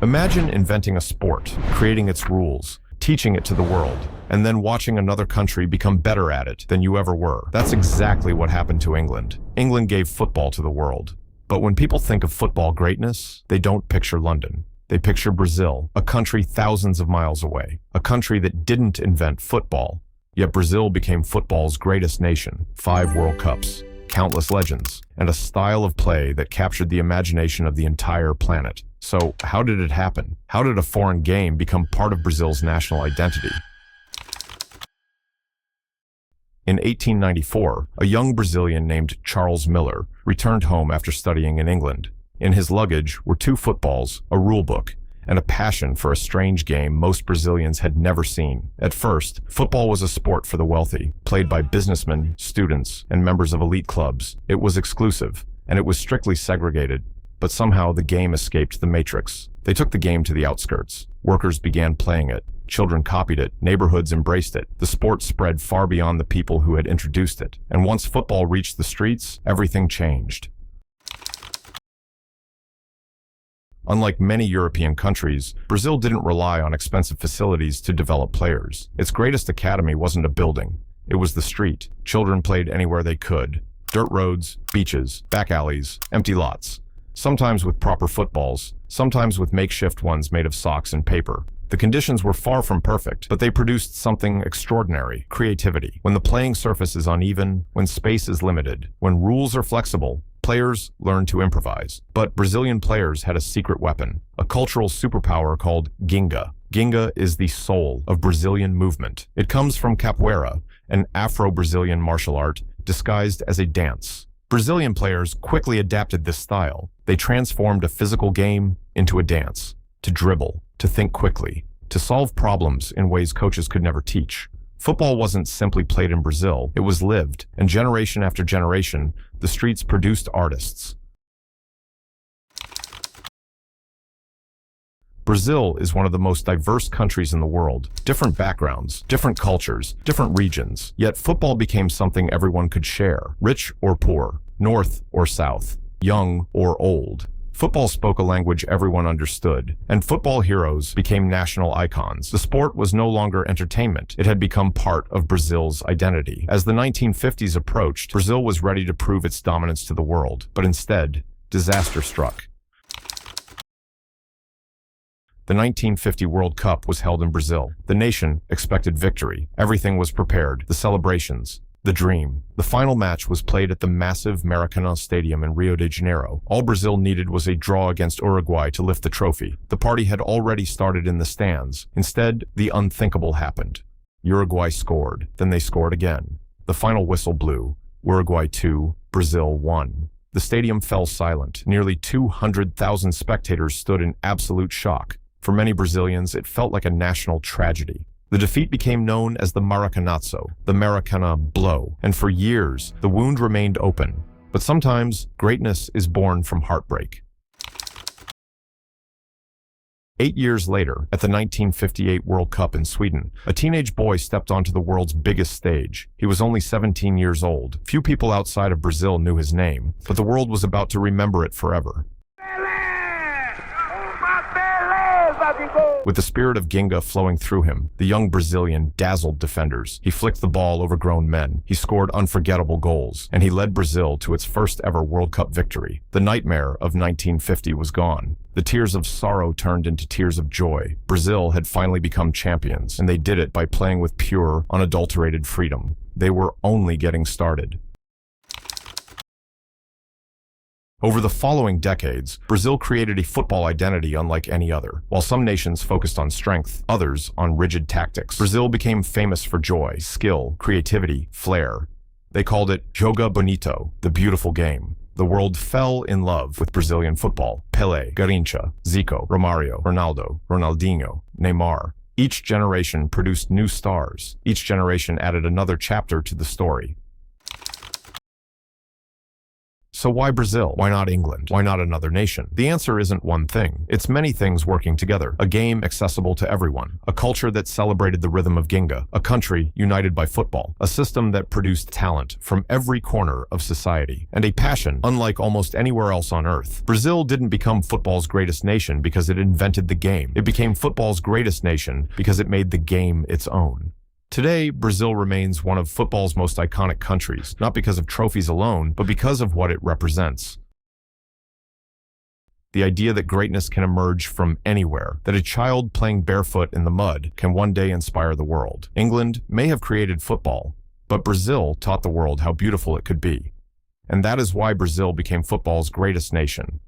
Imagine inventing a sport, creating its rules, teaching it to the world, and then watching another country become better at it than you ever were. That's exactly what happened to England. England gave football to the world. But when people think of football greatness, they don't picture London. They picture Brazil, a country thousands of miles away, a country that didn't invent football. Yet Brazil became football's greatest nation. 5 World Cups, countless legends, and a style of play that captured the imagination of the entire planet. So how did it happen? How did a foreign game become part of Brazil's national identity? In 1894, a young Brazilian named Charles Miller returned home after studying in England. In his luggage were 2 footballs, a rulebook, and a passion for a strange game most Brazilians had never seen. At first, football was a sport for the wealthy, played by businessmen, students, and members of elite clubs. It was exclusive, and it was strictly segregated. But somehow the game escaped the matrix. They took the game to the outskirts. Workers began playing it. Children copied it. Neighborhoods embraced it. The sport spread far beyond the people who had introduced it. And once football reached the streets, everything changed. Unlike many European countries, Brazil didn't rely on expensive facilities to develop players. Its greatest academy wasn't a building. It was the street. Children played anywhere they could. Dirt roads, beaches, back alleys, empty lots. Sometimes with proper footballs, sometimes with makeshift ones made of socks and paper. The conditions were far from perfect, but they produced something extraordinary: creativity. When the playing surface is uneven, when space is limited, when rules are flexible, players learn to improvise. But Brazilian players had a secret weapon, a cultural superpower called ginga. Ginga is the soul of Brazilian movement. It comes from capoeira, an Afro-Brazilian martial art disguised as a dance. Brazilian players quickly adapted this style. They transformed a physical game into a dance, to dribble, to think quickly, to solve problems in ways coaches could never teach. Football wasn't simply played in Brazil, it was lived, and generation after generation, the streets produced artists. Brazil is one of the most diverse countries in the world. Different backgrounds, different cultures, different regions. Yet football became something everyone could share, rich or poor, north or south, young or old. Football spoke a language everyone understood, and football heroes became national icons. The sport was no longer entertainment. It had become part of Brazil's identity. As the 1950s approached, Brazil was ready to prove its dominance to the world, but instead, disaster struck. The 1950 World Cup was held in Brazil. The nation expected victory. Everything was prepared. The celebrations, the dream. The final match was played at the massive Maracanã Stadium in Rio de Janeiro. All Brazil needed was a draw against Uruguay to lift the trophy. The party had already started in the stands. Instead, the unthinkable happened. Uruguay scored. Then they scored again. The final whistle blew. Uruguay 2, Brazil 1. The stadium fell silent. Nearly 200,000 spectators stood in absolute shock. For many Brazilians, it felt like a national tragedy. The defeat became known as the Maracanazo, the Maracanã blow, and for years, the wound remained open. But sometimes, greatness is born from heartbreak. 8 years later, at the 1958 World Cup in Sweden, a teenage boy stepped onto the world's biggest stage. He was only 17 years old. Few people outside of Brazil knew his name, but the world was about to remember it forever. With the spirit of ginga flowing through him, the young Brazilian dazzled defenders. He flicked the ball over grown men. He scored unforgettable goals, and he led Brazil to its first ever World Cup victory. The nightmare of 1950 was gone. The tears of sorrow turned into tears of joy. Brazil had finally become champions, and they did it by playing with pure, unadulterated freedom. They were only getting started. Over the following decades, Brazil created a football identity unlike any other. While some nations focused on strength, others on rigid tactics. Brazil became famous for joy, skill, creativity, flair. They called it Joga Bonito, the beautiful game. The world fell in love with Brazilian football. Pelé, Garrincha, Zico, Romario, Ronaldo, Ronaldinho, Neymar. Each generation produced new stars. Each generation added another chapter to the story. So why Brazil? Why not England? Why not another nation? The answer isn't one thing. It's many things working together. A game accessible to everyone. A culture that celebrated the rhythm of Ginga. A country united by football. A system that produced talent from every corner of society. And a passion unlike almost anywhere else on earth. Brazil didn't become football's greatest nation because it invented the game. It became football's greatest nation because it made the game its own. Today, Brazil remains one of football's most iconic countries, not because of trophies alone, but because of what it represents. The idea that greatness can emerge from anywhere, that a child playing barefoot in the mud can one day inspire the world. England may have created football, but Brazil taught the world how beautiful it could be. And that is why Brazil became football's greatest nation.